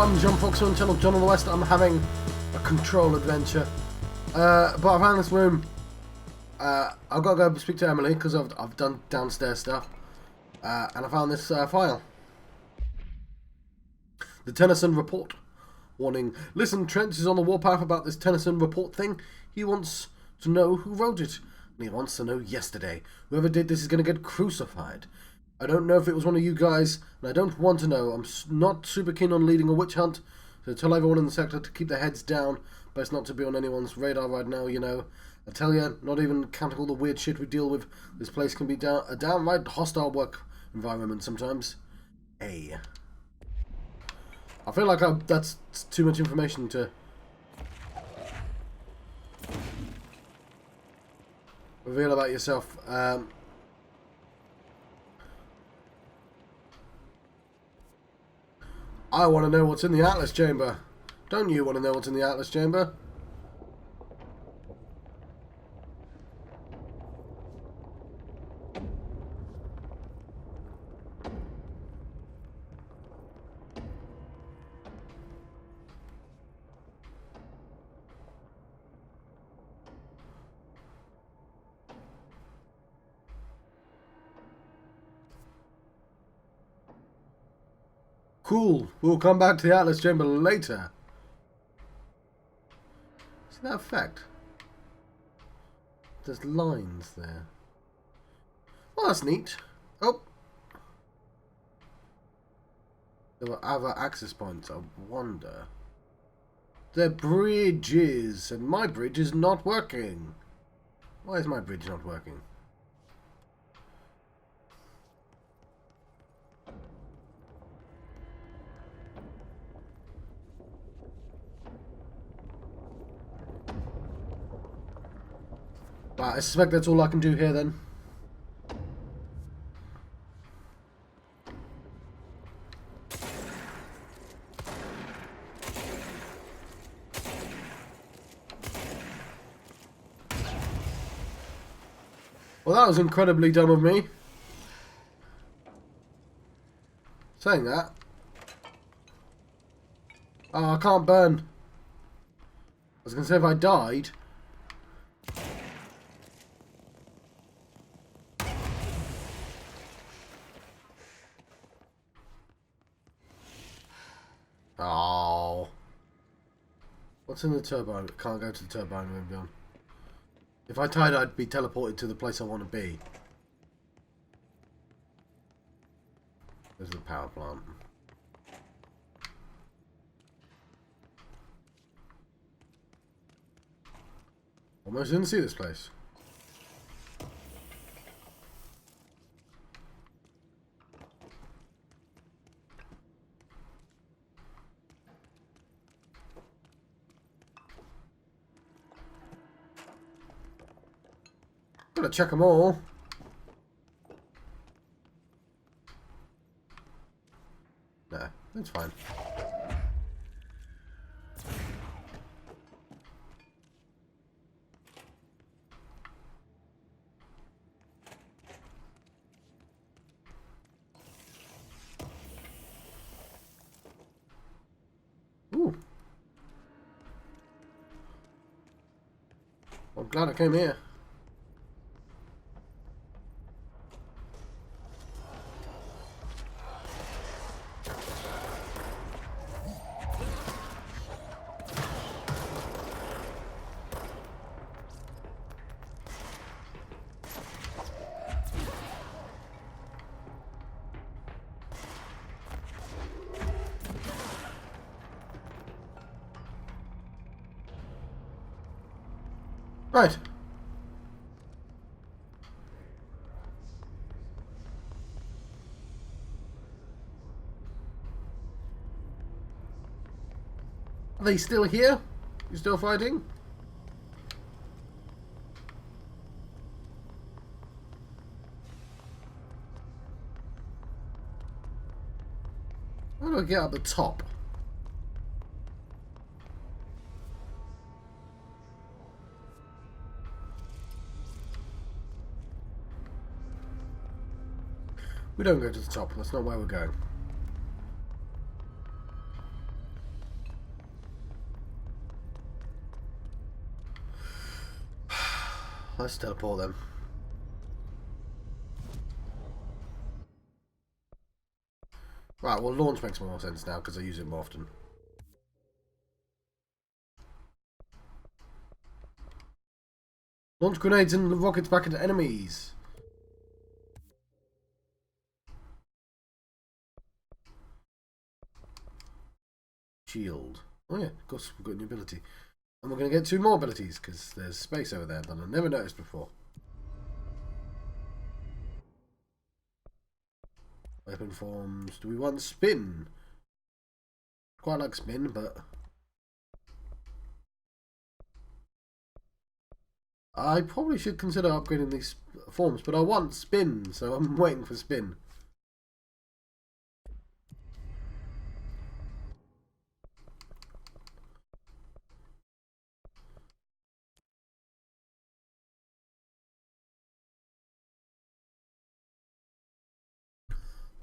I'm John Fox on channel John on the West. I'm having a control adventure. But I found this room. I've got to go speak to Emily because I've done downstairs stuff. And I found this file. The Tennyson Report. Warning. Listen, Trent is on the warpath about this Tennyson Report thing. He wants to know who wrote it. And he wants to know yesterday. Whoever did this is going to get crucified. I don't know if it was one of you guys, and I don't want to know. I'm not super keen on leading a witch hunt, so tell everyone in the sector to keep their heads down. Best not to be on anyone's radar right now, you know. I tell you, not even counting all the weird shit we deal with, this place can be a downright hostile work environment sometimes. Hey. I feel like that's too much information to reveal about yourself. I want to know what's in the Atlas Chamber. Don't you want to know what's in the Atlas Chamber? Cool. We'll come back to the Atlas Chamber later. See that effect? There's lines there. Well, that's neat. Oh. There were other access points. I wonder. They're bridges, and my bridge is not working. Why is my bridge not working? I suspect that's all I can do here then. Well, that was incredibly dumb of me. Saying that. Oh, I can't burn. I was going to say if I died. Oh. What's in the turbine? Can't go to the turbine room, John. If I died, I'd be teleported to the place I want to be. There's the power plant. Almost didn't see this place. Gotta check them all. Nah, that's fine. Ooh. I'm glad I came here. Right. Are they still here? You still fighting? How do I get up the top? We don't go to the top. That's not where we're going. Let's teleport them. Right, well, launch makes more sense now because I use it more often. Launch grenades and rockets back at enemies. Shield. Oh yeah, of course, we've got a new ability. And we're going to get 2 more abilities because there's space over there that I've never noticed before. Weapon forms. Do we want spin? Quite like spin, but I probably should consider upgrading these forms, but I want spin, so I'm waiting for spin.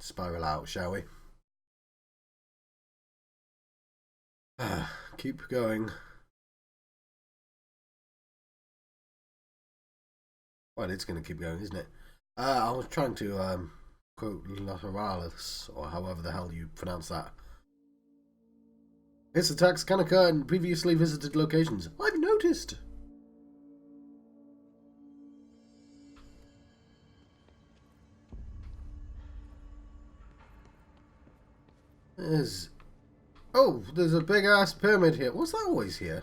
Spiral out, shall we? Keep going. Well, it's going to keep going, isn't it? I was trying to quote Lateralis, or however the hell you pronounce that. Its attacks can occur in previously visited locations. I've noticed! There's... Oh, there's a big-ass pyramid here. Was that always here?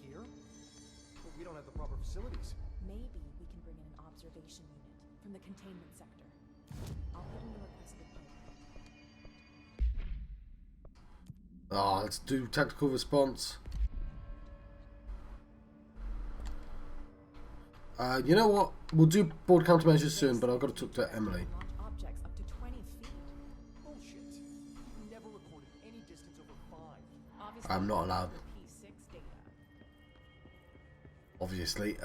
Here? But we don't have the proper facilities. Maybe we can bring in an observation unit from the containment sector. I'll put in a request with you. Oh, let's do tactical response. You know what? We'll do board countermeasures soon, but I've got to talk to Emily. Objects up to 20 feet. Bullshit. We never recorded any distance over 5. Obviously, I'm not allowed. P6 data. Obviously.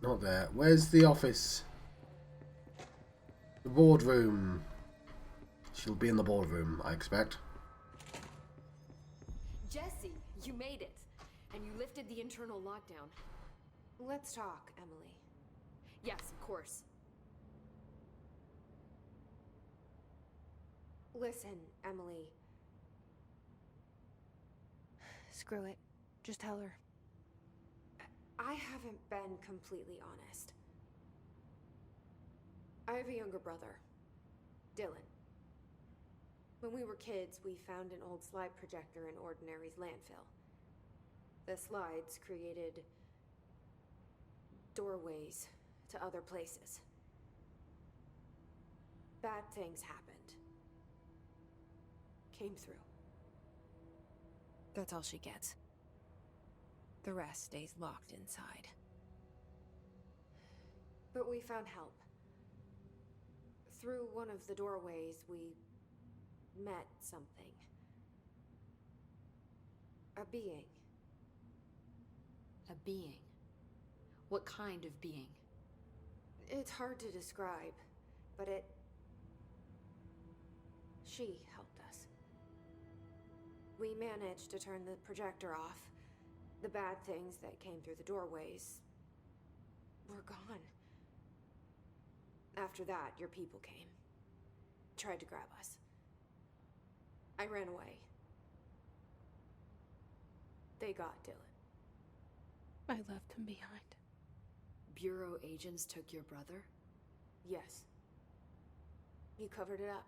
Not there. Where's the office? The boardroom. She'll be in the boardroom, I expect. Jesse, you made it. And you lifted the internal lockdown. Let's talk, Emily. Yes, of course. Listen, Emily. Screw it. Just tell her. I haven't been completely honest. I have a younger brother, Dylan. When we were kids, we found an old slide projector in Ordinary's landfill. The slides created doorways to other places. Bad things happened. Came through. That's all she gets. The rest stays locked inside. But we found help. Through one of the doorways, we met something. A being. A being. What kind of being? It's hard to describe, but she helped us. We managed to turn the projector off. The bad things that came through the doorways were gone. After that, your people came. Tried to grab us. I ran away. They got Dylan. I left him behind. Bureau agents took your brother? Yes. You covered it up.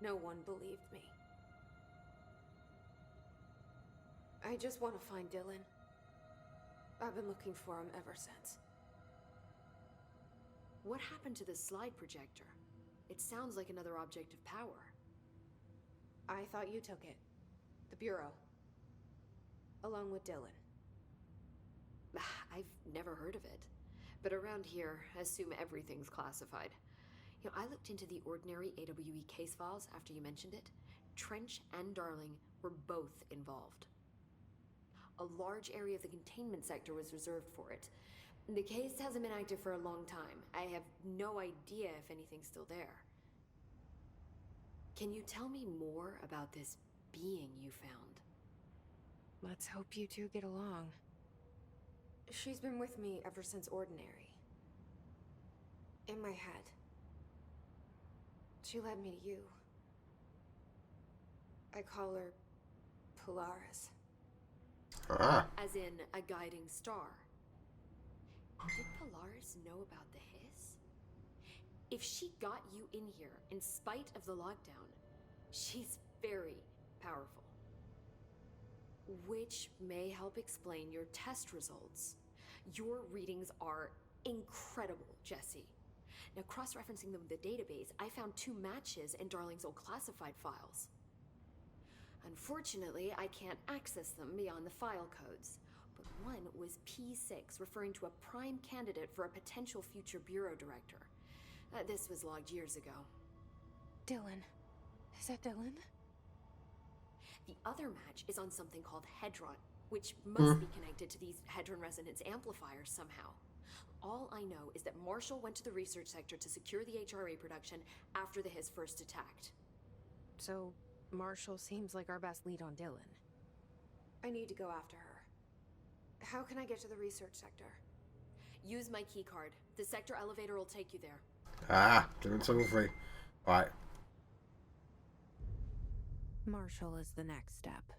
No one believed me. I just want to find Dylan. I've been looking for him ever since. What happened to the slide projector? It sounds like another object of power. I thought you took it. The Bureau. Along with Dylan. I've never heard of it. But around here, I assume everything's classified. You know, I looked into the Ordinary AWE case files after you mentioned it. Trench and Darling were both involved. A large area of the containment sector was reserved for it. The case hasn't been active for a long time. I have no idea if anything's still there. Can you tell me more about this being you found? Let's hope you two get along. She's been with me ever since Ordinary. In my head. She led me to you. I call her Polaris. Ah. As in a guiding star. Did Polaris know about the hiss? If she got you in here in spite of the lockdown, she's very powerful. Which may help explain your test results. Your readings are incredible, Jesse. Now, cross-referencing them with the database, I found 2 matches in Darling's old classified files. Unfortunately, I can't access them beyond the file codes. But one was P6, referring to a prime candidate for a potential future bureau director. This was logged years ago. Dylan. Is that Dylan? The other match is on something called Hedron, which must be connected to these Hedron resonance amplifiers somehow. All I know is that Marshall went to the research sector to secure the HRA production after the hiss first attacked. So, Marshall seems like our best lead on Dylan. I need to go after her. How can I get to the research sector? Use my keycard. The sector elevator will take you there. Ah, doing something free. Right. Marshall is the next step.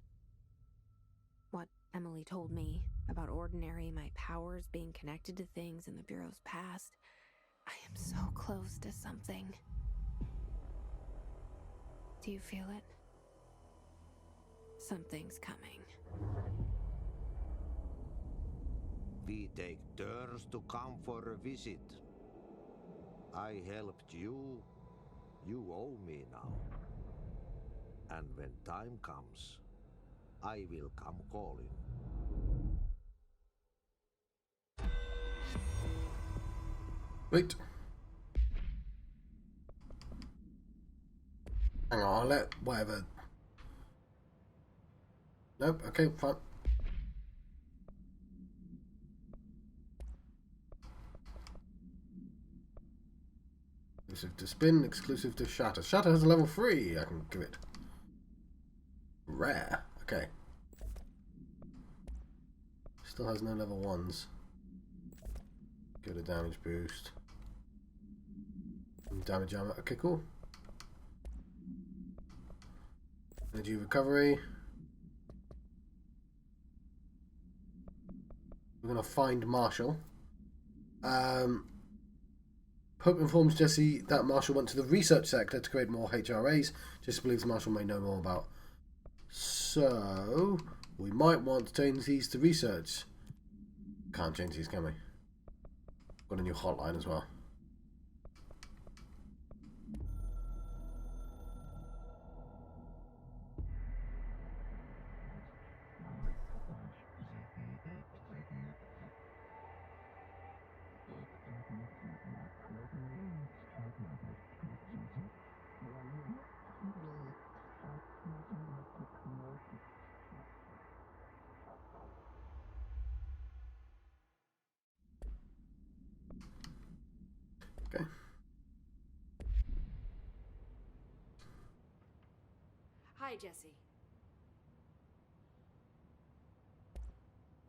What Emily told me about Ordinary, my powers being connected to things in the Bureau's past. I am so close to something. Do you feel it? Something's coming. We take turns to come for a visit. I helped you. You owe me now. And when time comes, I will come calling. Wait. Hang on, I'll let whatever. Nope, okay, fine. Exclusive to spin, exclusive to shatter. Shatter has a level 3, I can give it. Rare, okay. Still has no level 1s. Give it a damage boost. Damage armor, okay, cool. Energy recovery. We're gonna find Marshall. Pope informs Jesse that Marshall went to the research sector to create more HRAs. Jesse believes Marshall may know more about. So, we might want to change these to research. Can't change these, can we? Got a new hotline as well. Okay. Hi, Jesse.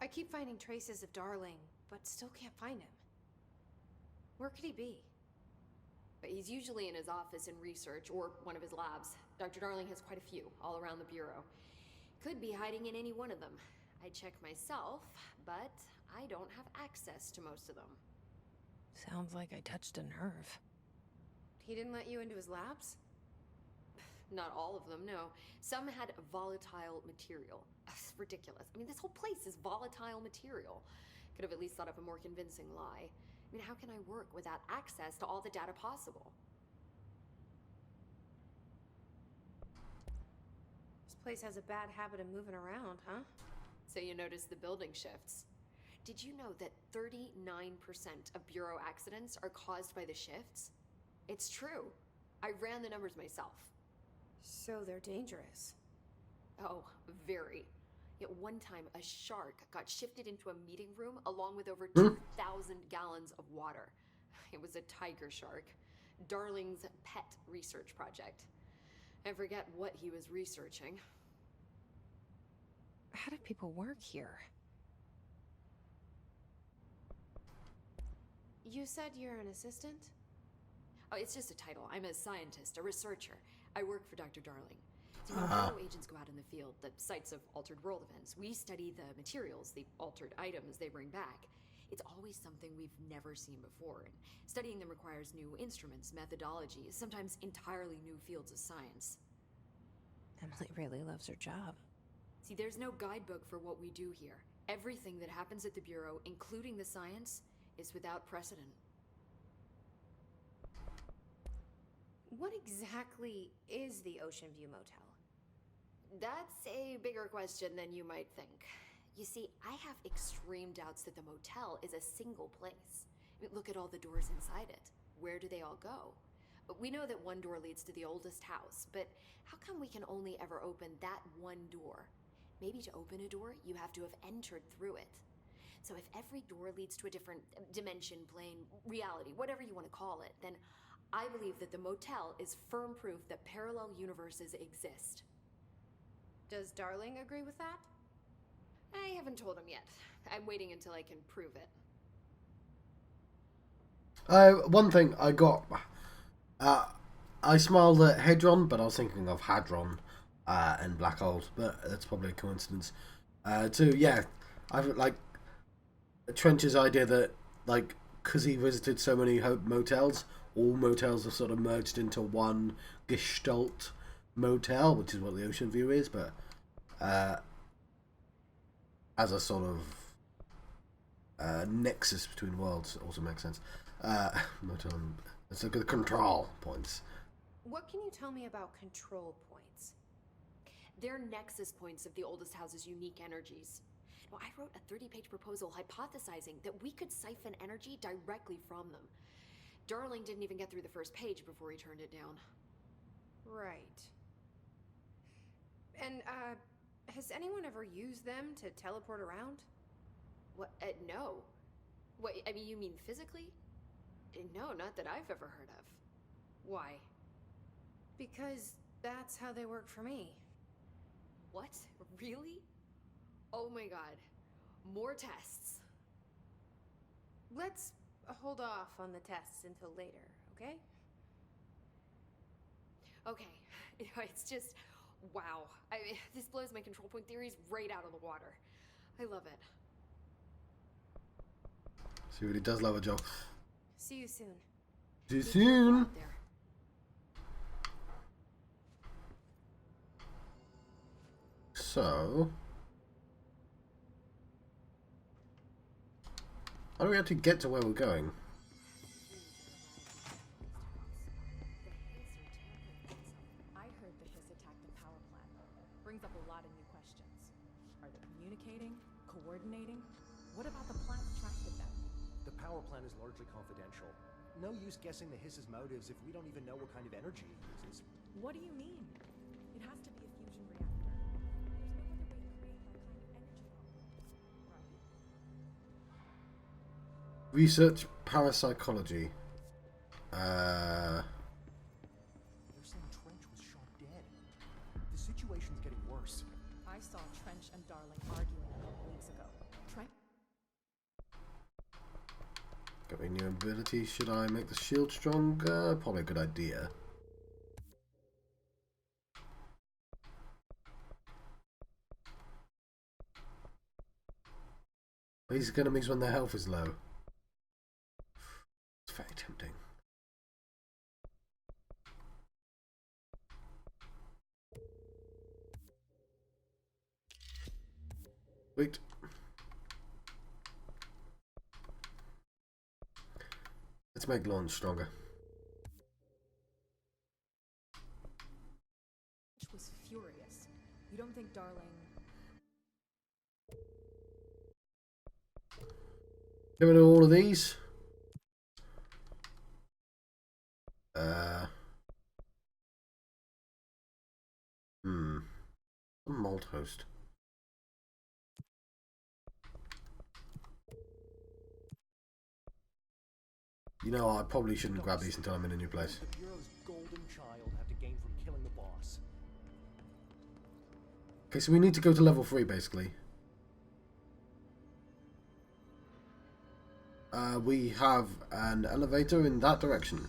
I keep finding traces of Darling, but still can't find him. Where could he be? But he's usually in his office in research or one of his labs. Dr. Darling has quite a few all around the Bureau. Could be hiding in any one of them. I check myself, but I don't have access to most of them. Sounds like I touched a nerve. He didn't let you into his labs? Not all of them, no. Some had volatile material. It's ridiculous. I mean, this whole place is volatile material. Could have at least thought of a more convincing lie. I mean, how can I work without access to all the data possible? This place has a bad habit of moving around, huh? So you notice the building shifts. Did you know that 39% of Bureau accidents are caused by the shifts? It's true. I ran the numbers myself. So they're dangerous. Oh, very. At one time, a shark got shifted into a meeting room along with over 2,000 gallons of water. It was a tiger shark. Darling's pet research project. I forget what he was researching. How do people work here? You said you're an assistant? Oh, it's just a title. I'm a scientist, a researcher. I work for Dr. Darling. So when Bureau agents go out in the field, the sites of altered world events, we study the materials, the altered items they bring back. It's always something we've never seen before, and studying them requires new instruments, methodologies, sometimes entirely new fields of science. Emily really loves her job. See, there's no guidebook for what we do here. Everything that happens at the Bureau, including the science, is without precedent. What exactly is the Ocean View Motel? That's a bigger question than you might think. You see, I have extreme doubts that the motel is a single place. I mean, look at all the doors inside it. Where do they all go? We know that one door leads to the oldest house, but how come we can only ever open that one door? Maybe to open a door, you have to have entered through it. So if every door leads to a different dimension, plane, reality, whatever you want to call it, then I believe that the motel is firm proof that parallel universes exist. Does Darling agree with that? I haven't told him yet. I'm waiting until I can prove it. One thing I got, I smiled at Hedron, but I was thinking of Hadron and Black Holes, but that's probably a coincidence. Yeah, I've like Trench's idea that like because he visited so many motels, all motels are sort of merged into one Gestalt motel, which is what the Ocean View is, but as a sort of nexus between worlds also makes sense. Motel, let's look at the control points. What can you tell me about control points? They're nexus points of the oldest house's unique energies. Now, I wrote a 30-page proposal hypothesizing that we could siphon energy directly from them. Darling didn't even get through the first page before he turned it down. Right. And, has anyone ever used them to teleport around? What? No. What, I mean, you mean physically? No, not that I've ever heard of. Why? Because that's how they work for me. What? Really? Oh my god. More tests. Let's hold off on the tests until later, okay? Okay. It's just, wow. I mean, this blows my control point theories right out of the water. I love it. She really does love her job. See you soon. See you Be careful soon. out there. So, how do we actually get to where we're going? I heard the Hiss attacked the power plant. Brings up a lot of new questions. Are they communicating? Coordinating? What about the plant attracted them? The power plant is largely confidential. No use guessing the Hiss's motives if we don't even know what kind of energy it uses. What do you mean? It has to be a fusion reactor. There's no other way to create that kind of energy output, right? Research parapsychology. They're saying Trench was shot dead. The situation's getting worse. I saw Trench and Darling arguing a couple weeks ago. Trench? Got any new ability? Should I make the shield stronger? Probably a good idea. Basic enemies when their health is low. It's very tempting. Wait. Let's make launch stronger. was furious. You don't think Darling... Get rid of all of these. Malt host. You know, I probably shouldn't grab these until I'm in a new place. The Bureau's golden child have to gain from killing the boss. Okay, so we need to go to level 3, basically. We have an elevator in that direction.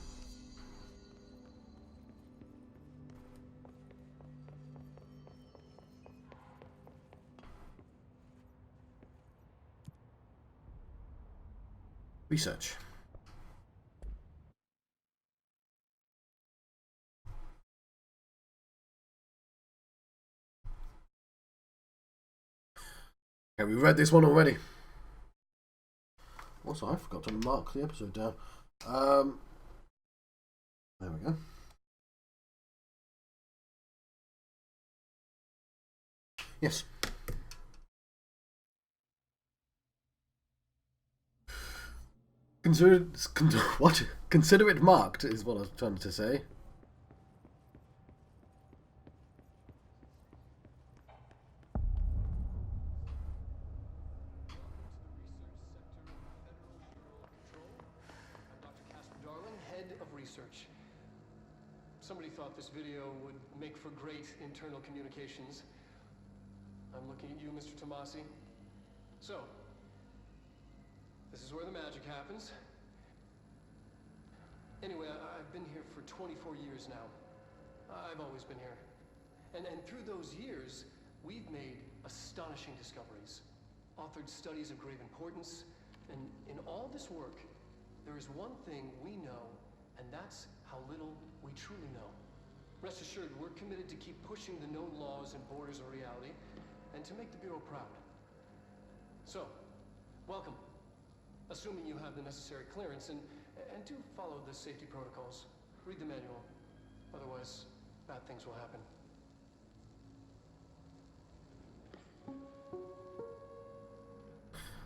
Research. Okay, we read this one already. Also, I forgot to mark the episode down. There we go. Yes. Consider it marked is what I was trying to say. Research. Somebody thought this video would make for great internal communications. I'm looking at you, Mr. Tomasi. So, this is where the magic happens. Anyway, I've been here for 24 years now. I've always been here. And through those years, we've made astonishing discoveries, authored studies of grave importance, and in all this work, there is one thing we know, and that's how little we truly know. Rest assured, we're committed to keep pushing the known laws and borders of reality, and to make the Bureau proud. So, welcome. Assuming you have the necessary clearance, and do follow the safety protocols. Read the manual. Otherwise, bad things will happen.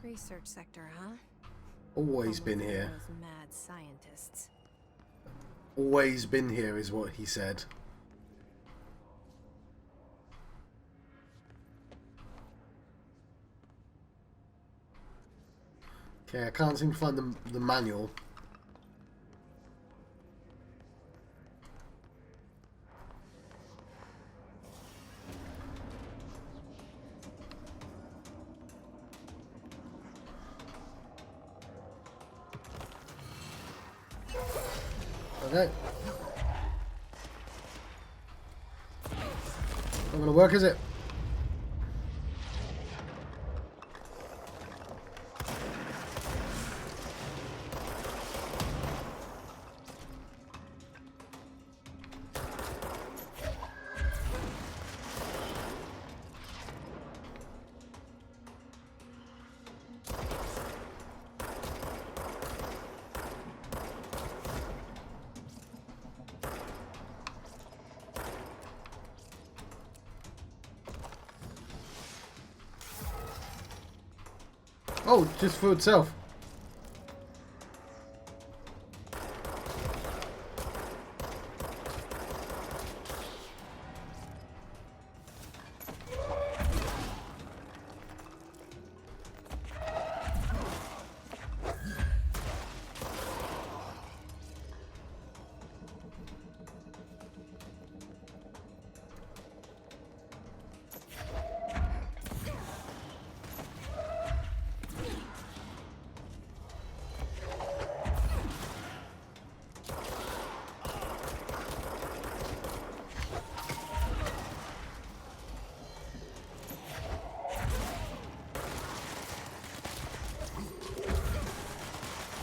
Research sector, huh? Always been here. Those mad scientists. Always been here is what he said. Okay, I can't seem to find the manual. Okay. Not gonna work, is it? Oh, just for itself.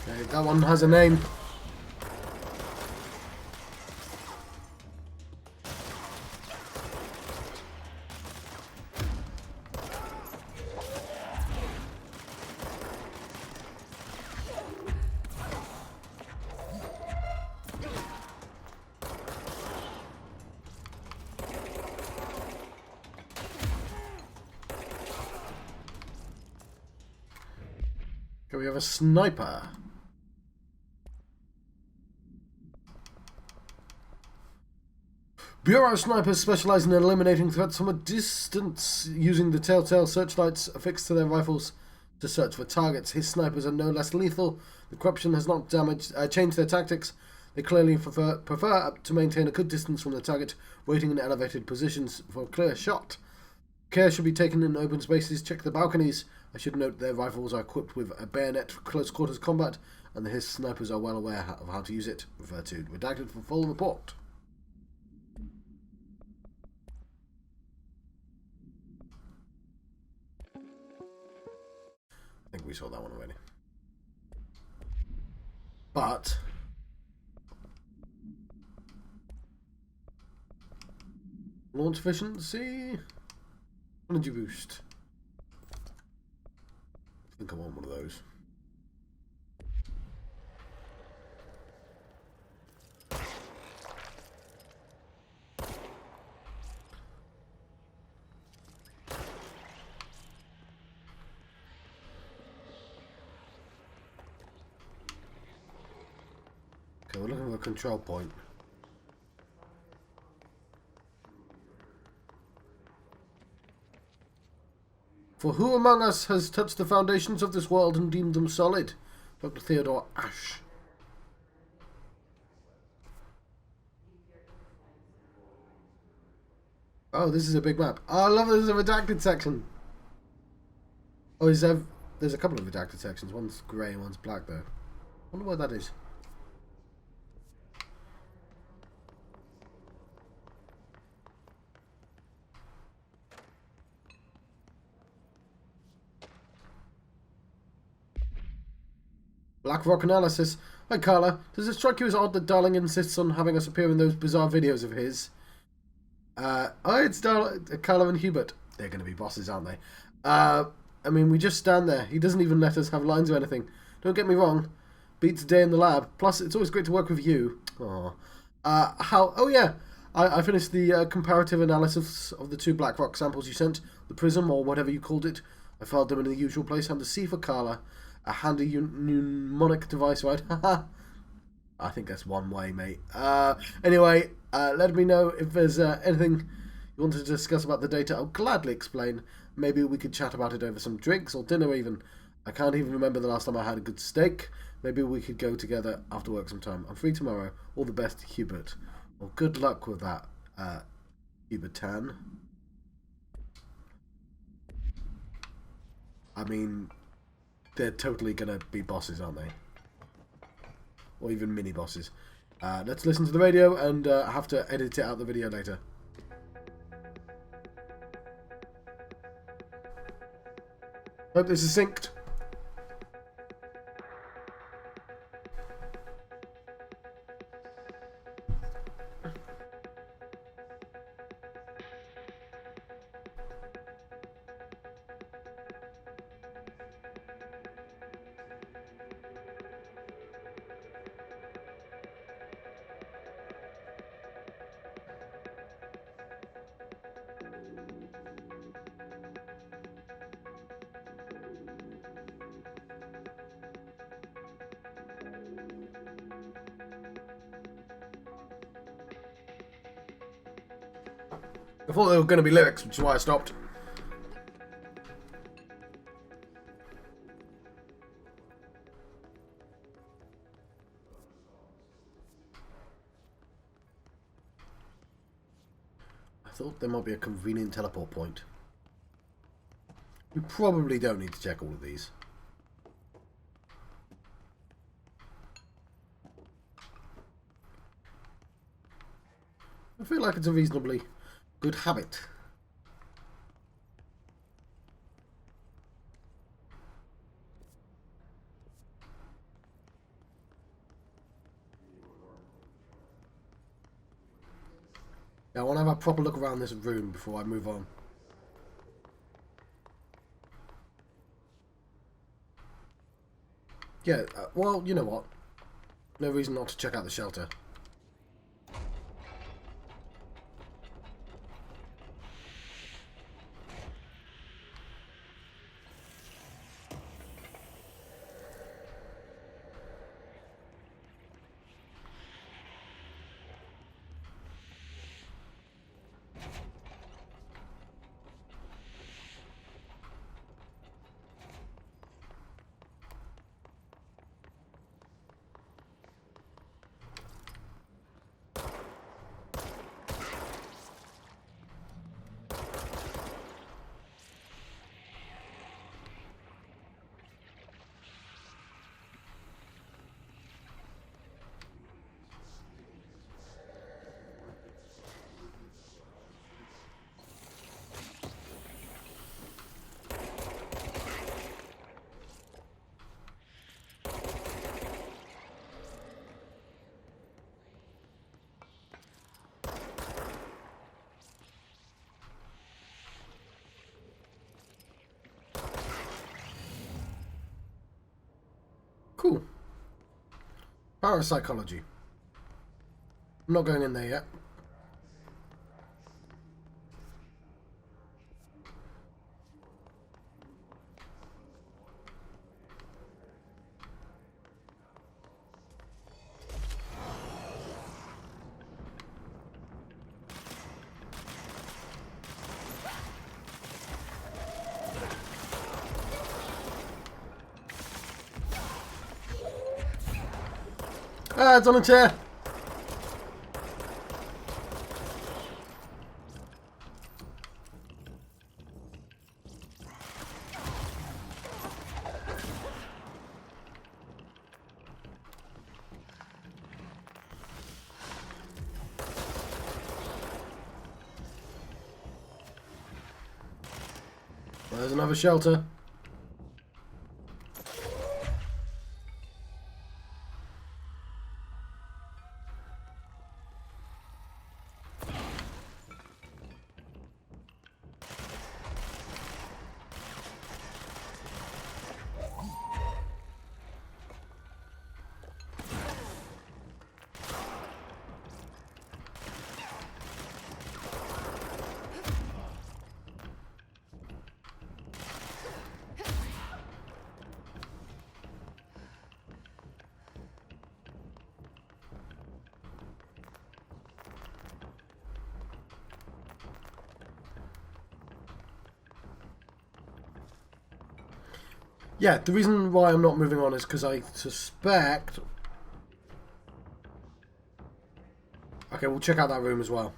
Okay, that one has a name. Okay, we have a sniper. Bureau snipers specialize in eliminating threats from a distance using the telltale searchlights affixed to their rifles to search for targets. His snipers are no less lethal. The corruption has not changed their tactics. They clearly prefer to maintain a good distance from the target, waiting in elevated positions for a clear shot. Care should be taken in open spaces. Check the balconies. I should note their rifles are equipped with a bayonet for close quarters combat, and the Hiss snipers are well aware of how to use it. Refer to redacted for full report. I think we saw that one already. But launch efficiency, energy boost. I think I want one of those. Okay, we're looking for a control point. For who among us has touched the foundations of this world and deemed them solid? Dr. Theodore Ash. Oh, this is a big map. Oh, I love there's a redacted section. Oh, there's a couple of redacted sections. One's grey and one's black, though. I wonder where that is. Blackrock analysis. Hi, Carla. Does it strike you as odd that Darling insists on having us appear in those bizarre videos of his? Oh, it's Carla and Hubert. They're going to be bosses, aren't they? I mean, we just stand there. He doesn't even let us have lines or anything. Don't get me wrong. Beats a day in the lab. Plus, it's always great to work with you. Aww. Oh, yeah. I finished the comparative analysis of the 2 Blackrock samples you sent. The prism, or whatever you called it. I filed them in the usual place. And the C for Carla. A handy mnemonic device, right? I think that's one way, mate. Anyway, let me know if there's anything you want to discuss about the data. I'll gladly explain. Maybe we could chat about it over some drinks or dinner even. I can't even remember the last time I had a good steak. Maybe we could go together after work sometime. I'm free tomorrow. All the best, Hubert. Well, good luck with that, Hubert-tan. I mean, they're totally going to be bosses, aren't they? Or even mini-bosses. Let's listen to the radio and have to edit it out the video later. Hope this is synced. I thought there were going to be lyrics, which is why I stopped. I thought there might be a convenient teleport point. You probably don't need to check all of these. I feel like it's a reasonably good habit. Yeah, I want to have a proper look around this room before I move on. Yeah, well, you know what? No reason not to check out the shelter. Cool. Parapsychology. I'm not going in there yet. Ah, it's on a chair. Well, there's another shelter. Yeah, the reason why I'm not moving on is because I suspect... Okay, we'll check out that room as well.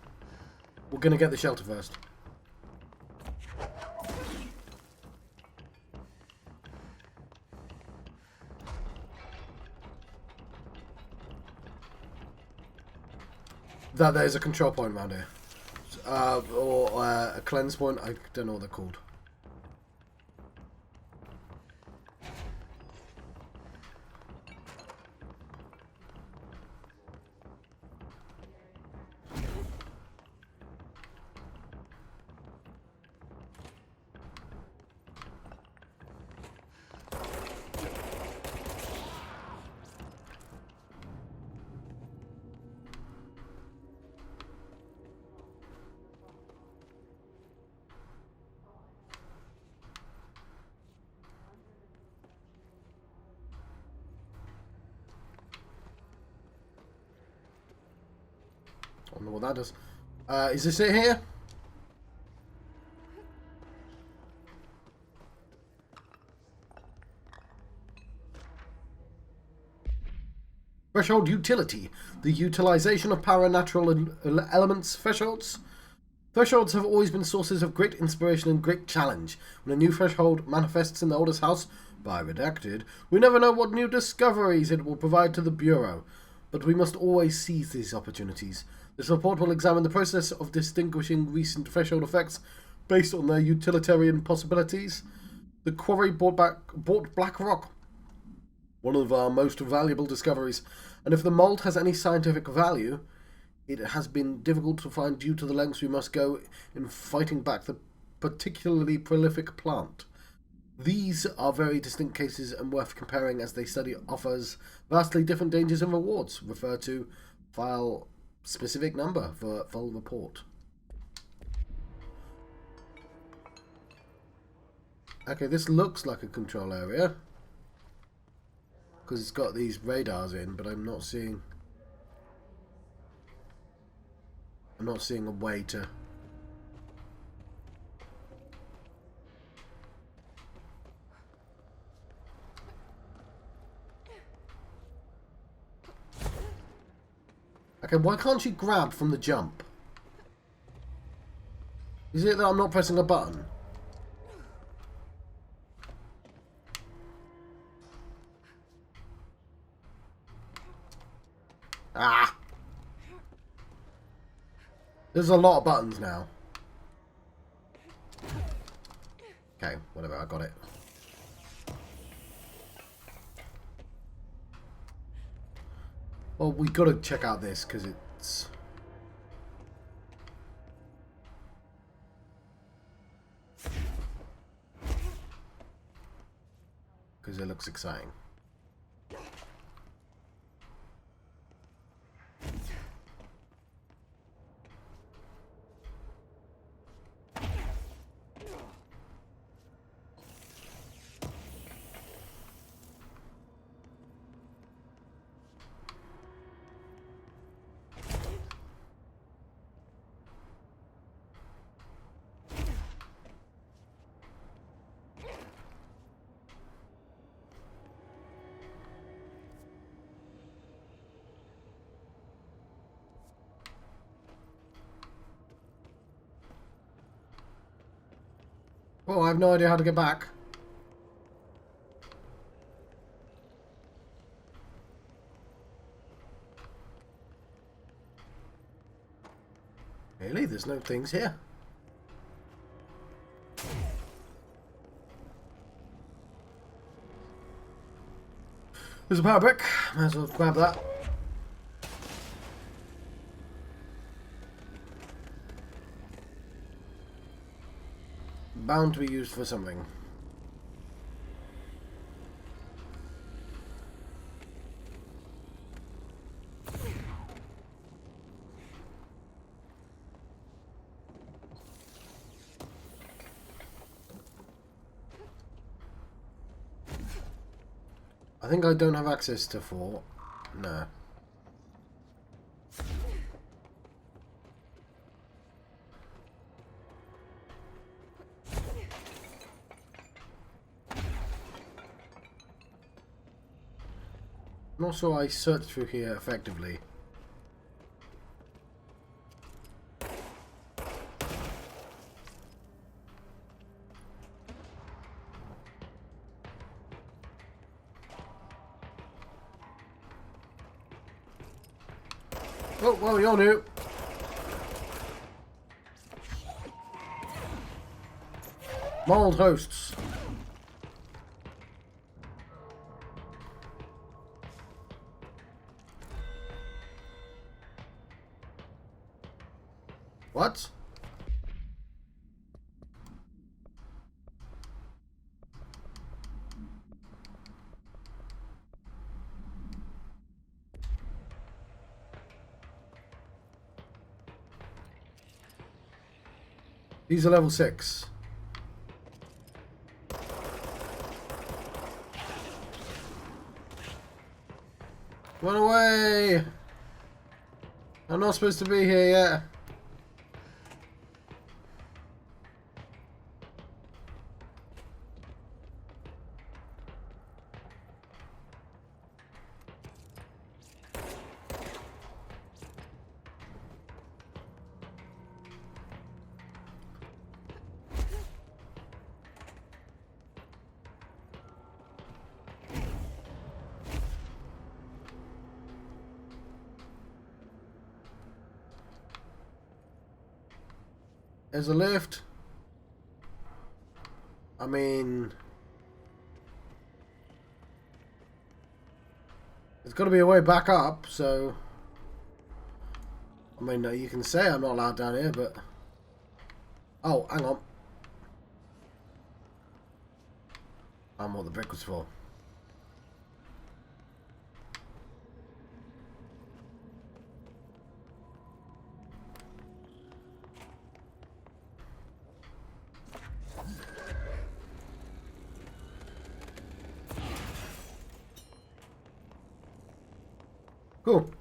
We're going to get the shelter first. There's a control point around here. Or a cleanse point. I don't know what they're called. I don't know what that does. Is this it here? Threshold utility. The utilization of paranatural elements. Thresholds. Thresholds have always been sources of great inspiration and great challenge. When a new threshold manifests in the oldest house, by redacted, we never know what new discoveries it will provide to the Bureau. But we must always seize these opportunities. This report will examine the process of distinguishing recent threshold effects based on their utilitarian possibilities. The quarry brought black rock, one of our most valuable discoveries, and if the mold has any scientific value, it has been difficult to find due to the lengths we must go in fighting back the particularly prolific plant. These are very distinct cases and worth comparing as they study offers vastly different dangers and rewards. Refer to file specific number for full report. Okay, this looks like a control area because it's got these radars in, but I'm not seeing a way to... Okay, why can't she grab from the jump? Is it that I'm not pressing a button? Ah! There's a lot of buttons now. Okay, whatever, I got it. Well, we got to check out this because it's... because it looks exciting. Oh, I have no idea how to get back. Really? There's no things here. There's a power brick. Might as well grab that. Bound to be used for something. I think I don't have access to 4. No. Not sure I searched through here effectively. Oh, well, you're new. Mold hosts. What? These are level 6. Run away! I'm not supposed to be here yet. There's a lift. I mean, there's got to be a way back up, so I mean, you can say I'm not allowed down here, but oh, hang on. I'm what the brick was for. Cool.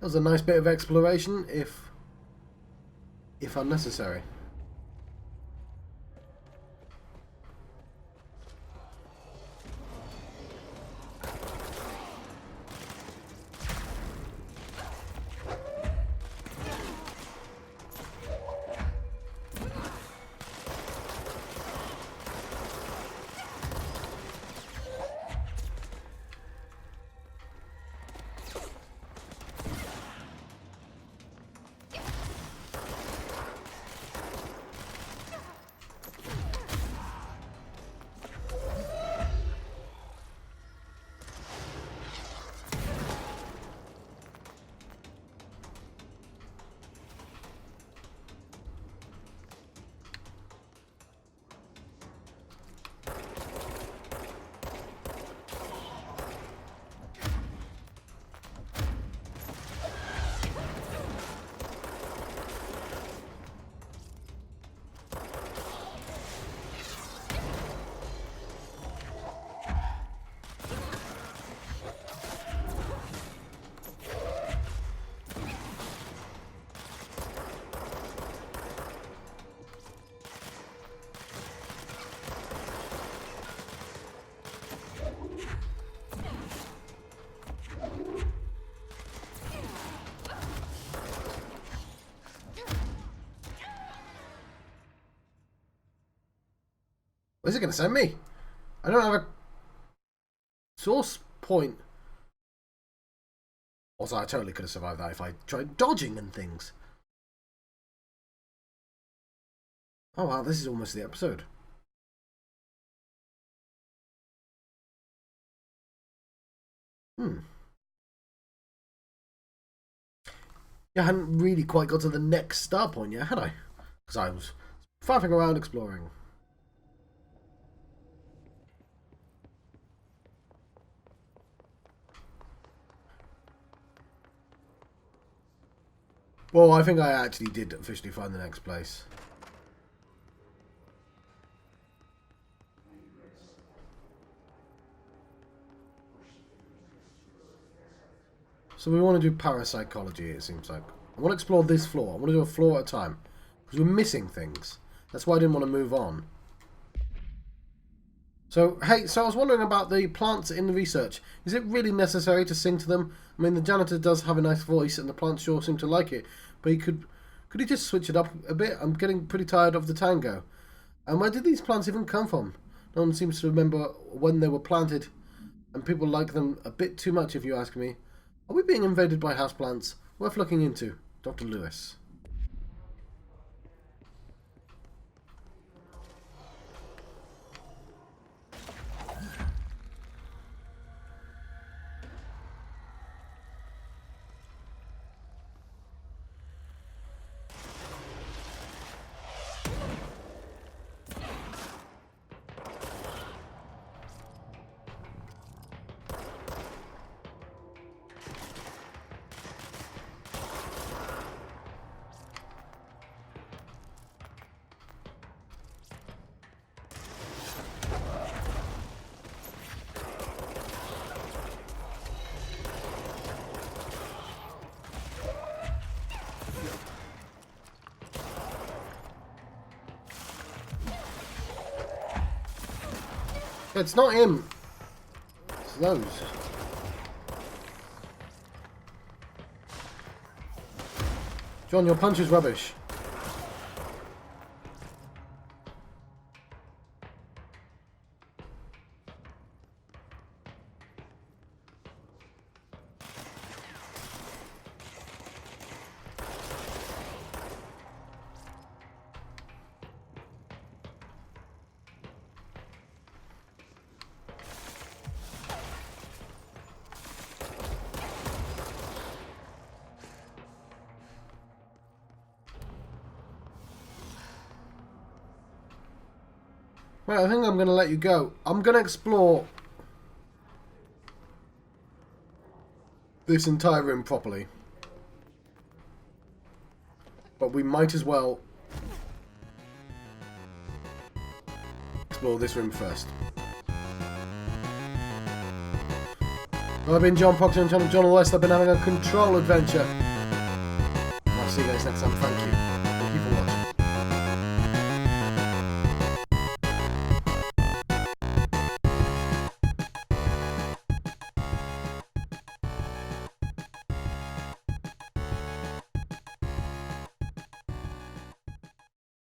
That was a nice bit of exploration, if unnecessary. Where's it going to send me? I don't have a source point. Also, I totally could have survived that if I tried dodging and things. Oh wow, this is almost the episode. Yeah, I hadn't really quite got to the next star point yet, had I? Because I was faffing around exploring. Well, I think I actually did officially find the next place. So we want to do parapsychology, it seems like. I want to explore this floor. I want to do a floor at a time. Because we're missing things. That's why I didn't want to move on. So, hey, so I was wondering about the plants in the research. Is it really necessary to sing to them? I mean, the janitor does have a nice voice, and the plants sure seem to like it. But could he just switch it up a bit? I'm getting pretty tired of the tango. And where did these plants even come from? No one seems to remember when they were planted. And people like them a bit too much, if you ask me. Are we being invaded by houseplants? Worth looking into. Dr. Lewis. It's not him. It's those. John, your punch is rubbish. Right, I think I'm going to let you go. I'm going to explore this entire room properly. But we might as well explore this room first. I've been John Proctor and John West. I've been having a control adventure. I'll see you guys next time. Thank you.